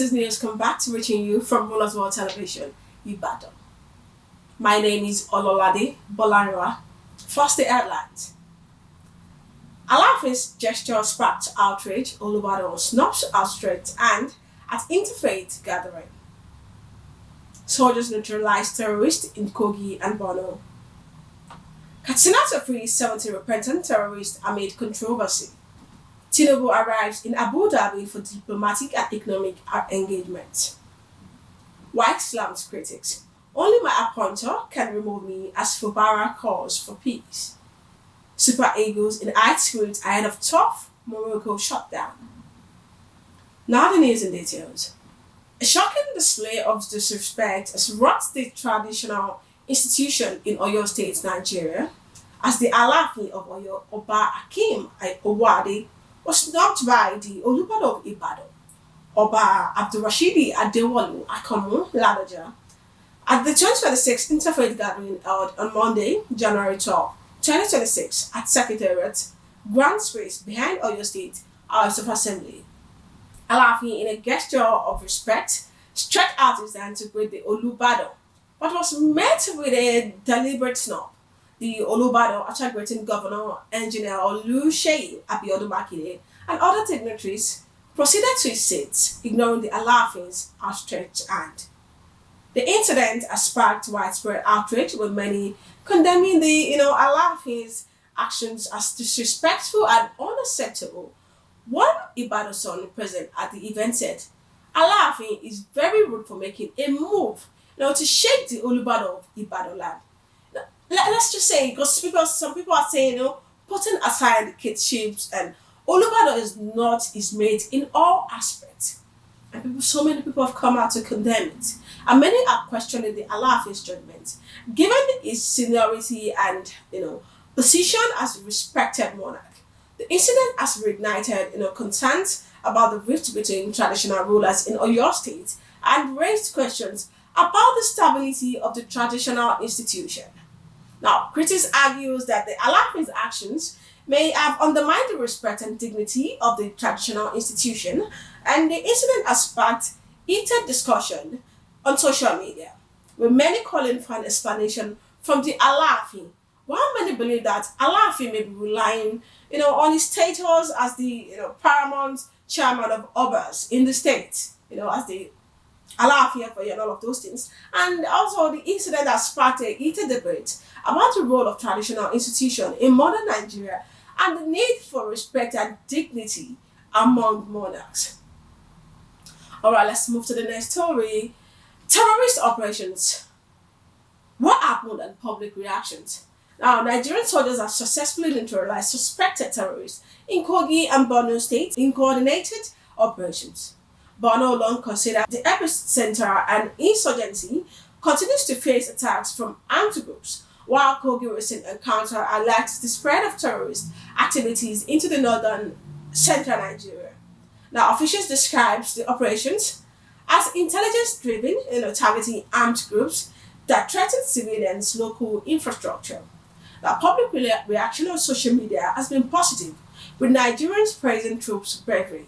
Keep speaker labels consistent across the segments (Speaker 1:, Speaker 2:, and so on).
Speaker 1: is news come back to reaching you from Rulers World Television, Ibadan. My name is Bola Ahmed. First the headlines. Alaafin's gesture sparked outrage, Olubadan snubs outrage and at interfaith gathering. Soldiers neutralized terrorists in Kogi and Borno. Katsina to free 70 repentant terrorists amid controversy. Tinubu arrives in Abu Dhabi for diplomatic and economic engagement. White slams critics. Only my appointer can remove me as Fubara calls for peace. Super Eagles in high spirits ahead of tough Morocco shutdown. Now the news in details. A shocking display of disrespect has rocked the traditional institution in Oyo State, Nigeria, as the Alaafin of Oyo, Oba Hakim Owade, was snubbed by the Olubadan of Ibadan, Oba Abdurrashidi Adewolu Akomu Ladaja, at the 2026 Interfaith Gathering held on Monday, January 12, 2026, at Secretariat, Grand Space behind Oyo State House of Assembly. Alaafin, in a gesture of respect, stretched out his hand to greet the Olubadan, but was met with a deliberate snub. The Olubadan, after greeting Governor Engineer Oluseyi Abiodun and other dignitaries, proceeded to his seat, ignoring the Alaafin's outstretched hand. The incident has sparked widespread outrage, with many condemning the Alaafin's actions as disrespectful and unacceptable. One Ibadan son present at the event said, Alaafin is very rude for making a move to shake the Olubadan of Ibadanland. Let's just say, because some people are saying, putting aside the kidships and Olubadan is not his mate in all aspects. And so many people have come out to condemn it. And many are questioning the Alaafin's judgment. Given his seniority and, position as a respected monarch, the incident has reignited, concerns about the rift between traditional rulers in Oyo State and raised questions about the stability of the traditional institution. Now, critics argues that the Alaafin's actions may have undermined the respect and dignity of the traditional institution, and the incident has sparked heated discussion on social media, with many calling for an explanation from the Alaafin, while many believe that Alaafin may be relying, on his status as the, paramount chairman of Obas in the state, as the Alaafin of Oyo and all of those things. And also the incident has sparked a heated debate about the role of traditional institution in modern Nigeria and the need for respect and dignity among monarchs. Alright, let's move to the next story. Terrorist operations. What happened and public reactions? Now, Nigerian soldiers have successfully neutralized suspected terrorists in Kogi and Borno States in coordinated operations. Borno, long considered the epicenter and insurgency, continues to face attacks from armed groups, while Kogi recent encounter alerts the spread of terrorist activities into the northern central Nigeria. Now, officials describe the operations as intelligence-driven, targeting armed groups that threaten civilians' local infrastructure. Now, public reaction on social media has been positive, with Nigerians praising troops' bravery.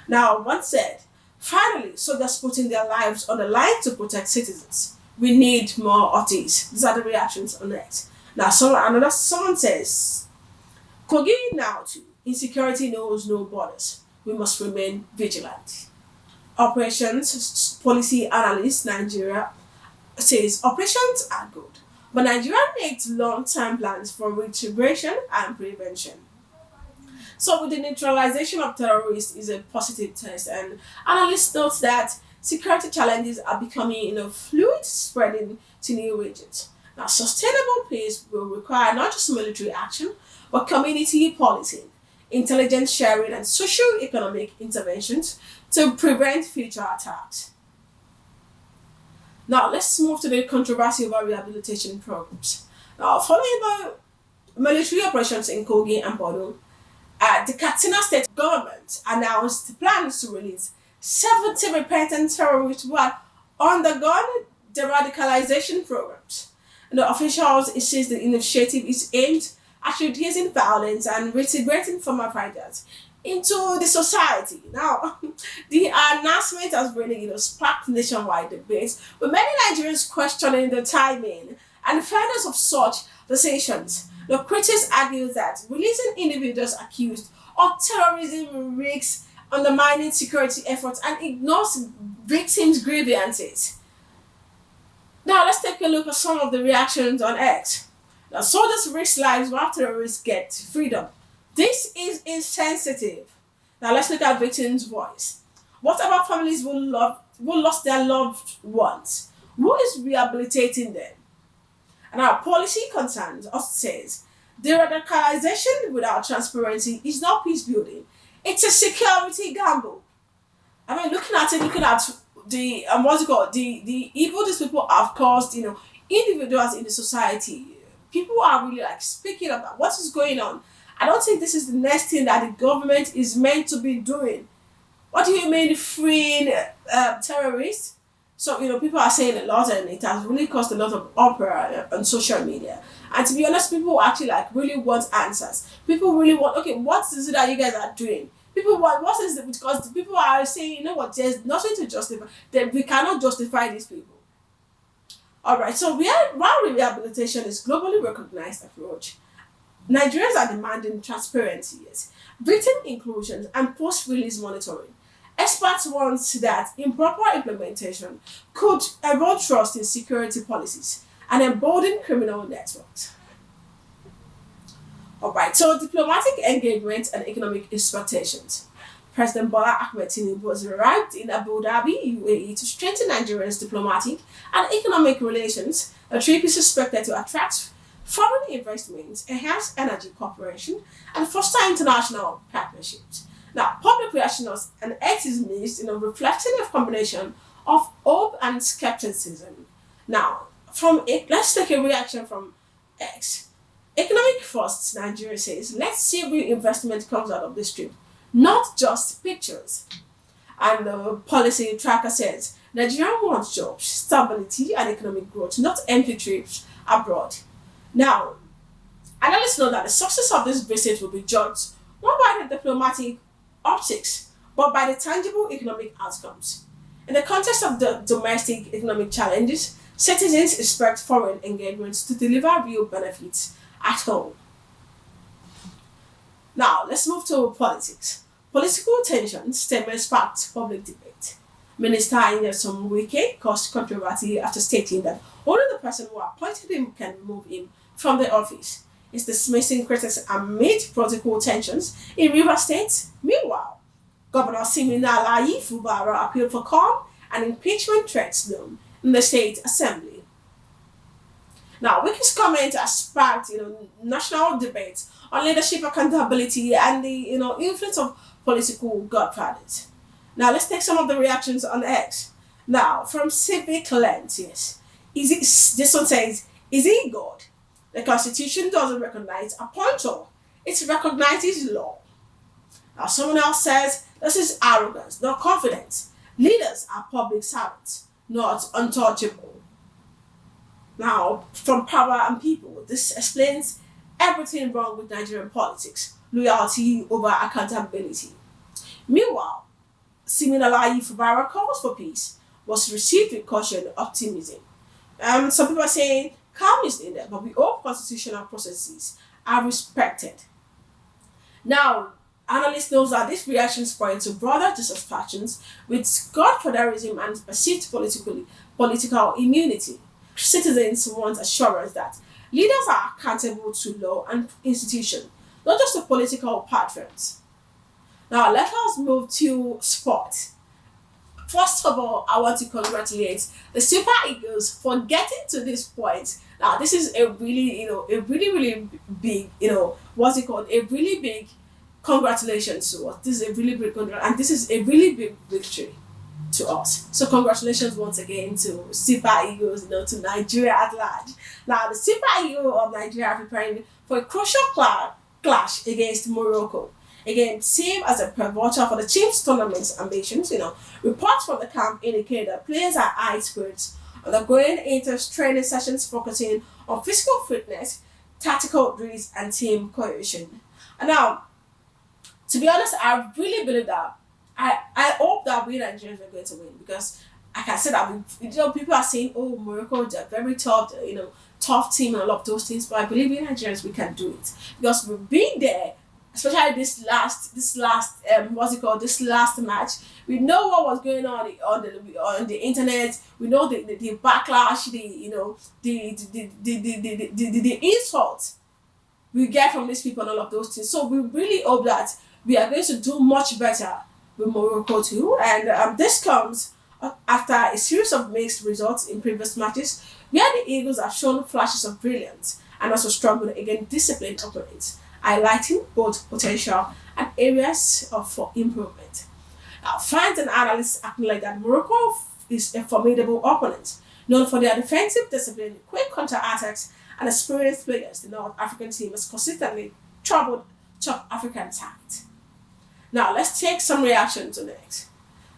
Speaker 1: Now, one said, finally, soldiers putting their lives on the line to protect citizens. We need more of these. These are the reactions on it. Now, someone says, Kogi now too. Insecurity knows no borders. We must remain vigilant. Operations policy analyst Nigeria says operations are good, but Nigeria needs long-term plans for reintegration and prevention. So, with the neutralization of terrorists is a positive test, and analysts note that security challenges are becoming, fluid, spreading to new regions. Now, sustainable peace will require not just military action, but community policing, intelligence sharing, and socio-economic interventions to prevent future attacks. Now, let's move to the controversy over rehabilitation programs. Now, following the military operations in Kogi and Borno, the Katsina State Government announced plans to release 70 repentant terrorists who had undergone deradicalization programs. And the officials insist the initiative is aimed at reducing violence and reintegrating former fighters into the society. Now, the announcement has really, sparked nationwide debates, with many Nigerians questioning the timing and fairness of such decisions. The critics argue that releasing individuals accused of terrorism risks undermining security efforts and ignores victims' grievances. Now, let's take a look at some of the reactions on X. Now, soldiers risk lives while terrorists get freedom. This is insensitive. Now, let's look at victims' voice. What about families who lost their loved ones? Who is rehabilitating them? And our policy concerns us says the radicalization without transparency is not peace building. It's a security gamble. I mean, looking at the what's it called, the evil these people have caused, individuals in the society. People are really like speaking about what is going on. I don't think this is the next thing that the government is meant to be doing. What do you mean freeing terrorists? So people are saying a lot, and it has really caused a lot of uproar on social media. And to be honest, people actually like really want answers. People really want, okay, what is it that you guys are doing? People want what is it, because the people are saying, there's nothing to justify. That we cannot justify these people. All right. So while rehabilitation is globally recognized approach, Nigerians are demanding transparency, yes, victim inclusion, and post-release monitoring. Experts warn that improper implementation could erode trust in security policies and embolden criminal networks. All right, so diplomatic engagement and economic expectations. President Bola Ahmed Tinubu has arrived in Abu Dhabi, UAE, to strengthen Nigeria's diplomatic and economic relations. The trip is expected to attract foreign investments, enhance energy cooperation, and foster international partnerships. Now, public reactions and X is mixed, reflecting a combination of hope and skepticism. Now, let's take a reaction from X. Economic first, Nigeria says, let's see real investment comes out of this trip, not just pictures. And the policy tracker says, Nigeria wants jobs, stability, and economic growth, not empty trips abroad. Now, analysts know that the success of this visit will be judged not by the diplomatic optics, but by the tangible economic outcomes. In the context of the domestic economic challenges, citizens expect foreign engagements to deliver real benefits at home. Now, let's move to politics. Political tension statement sparked public debate. Minister Nyesom Wike caused controversy after stating that only the person who appointed him can remove him from the office. Is dismissing critics amid political tensions in Rivers State. Meanwhile, Governor Alaafin of Oyo appealed for calm and impeachment threats known in the state assembly. Now, Wike's comment has sparked, national debates on leadership accountability and the, influence of political godfathers. Now, let's take some of the reactions on X. Now, from Civic Lens, yes. This one says, is he God? The Constitution doesn't recognize appointer. It recognizes law. Now, someone else says, this is arrogance, not confidence. Leaders are public servants, not untouchable. Now, from Power and People, this explains everything wrong with Nigerian politics, loyalty over accountability. Meanwhile, Alaafin of Oyo calls for peace was received with caution and optimism. Some people are saying calm is needed, but we hope constitutional processes are respected. Now, analysts know that these reactions point to broader dissatisfactions with godfatherism and perceived political immunity. Citizens want assurance that leaders are accountable to law and institution, not just to political patrons. Now, let us move to sport. First of all, I want to congratulate the Super Eagles for getting to this point. Now, this is a really, really big, what's it called? A really big congratulations to us. This is a really big and this is a really big victory to us. So congratulations once again to Super Eagles, to Nigeria at large. Now, the Super Eagles of Nigeria are preparing for a crucial clash against Morocco. Again, same as a pivotal for the team's tournament ambitions. Reports from the camp indicate that players are high spirits, undergoing intense training sessions focusing on physical fitness, tactical drills, and team cohesion. And now, To be honest, I really believe that. I hope that we Nigerians are going to win because I can say that people are saying, oh, Morocco, they're very tough, tough team and all of those things. But I believe in Nigerians we can do it because we've been there, especially this last match. We know what was going on the internet. We know the backlash, the insult we get from these people and all of those things. So we really hope that we are going to do much better with Morocco too. And this comes after a series of mixed results in previous matches, where the Eagles have shown flashes of brilliance and also struggled against disciplined opponents, highlighting both potential and areas for improvement. Now, fans and analysts acknowledge that Morocco is a formidable opponent, known for their defensive discipline, quick counter-attacks, and experienced players. The North African team has consistently troubled top African talent. Now, let's take some reactions on it.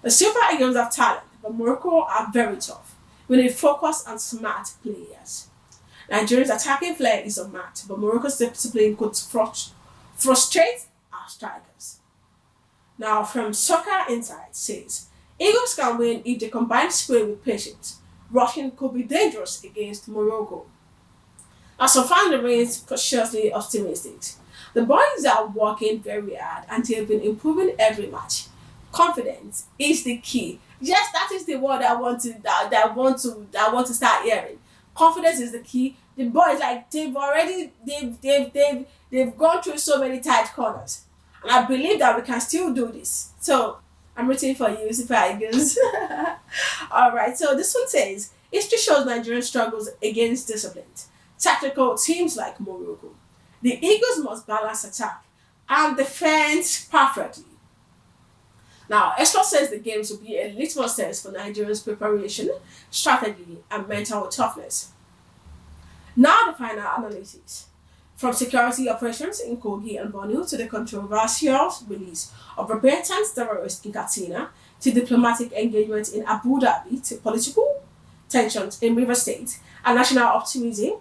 Speaker 1: The Super Eagles have talent, but Morocco are very tough, with a focus on smart players. Nigeria's attacking flair is unmatched, but Morocco's discipline could frustrate our strikers. Now, from Soccer Insight says, Eagles can win if they combine skill with patience. Rushing could be dangerous against Morocco. Now, some fans remain cautiously optimistic. The boys are working very hard and they have been improving every match. Confidence is the key. Yes, that is the word I want to start hearing. Confidence is the key. The boys, like, they've gone through so many tight corners, and I believe that we can still do this. So I'm rooting for you, Super Eagles. All right. So this one says history shows Nigerian struggles against discipline. Tactical teams like Morocco. The Eagles must balance attack and defense perfectly. Now, expert says the games will be a litmus test for Nigerians' preparation, strategy, and mental toughness. Now, the final analysis. From security operations in Kogi and Borno to the controversial release of repentant terrorists in Katsina to diplomatic engagement in Abu Dhabi to political tensions in River State and national optimism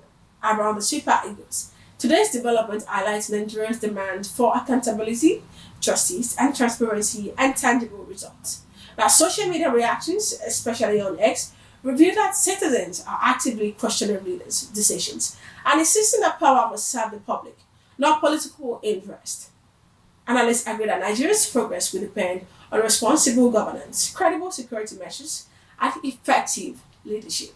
Speaker 1: around the Super Eagles. Today's development highlights Nigerians' demand for accountability, justice, and transparency and tangible results. Now, social media reactions, especially on X, reveal that citizens are actively questioning leaders' decisions and insisting that power must serve the public, not political interest. Analysts agree that Nigeria's progress will depend on responsible governance, credible security measures, and effective leadership.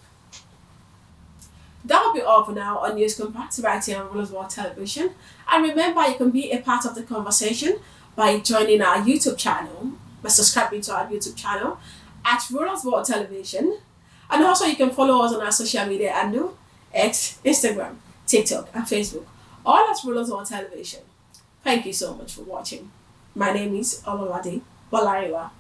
Speaker 1: That will be all for now on News Compact right here on Rulers World Television. And remember, you can be a part of the conversation by joining our YouTube channel, by subscribing to our YouTube channel at Rulers World Television. And also you can follow us on our social media handle, X, Instagram, TikTok, and Facebook, all at Rulers World Television. Thank you so much for watching. My name is Bola Ahmed Tinubu.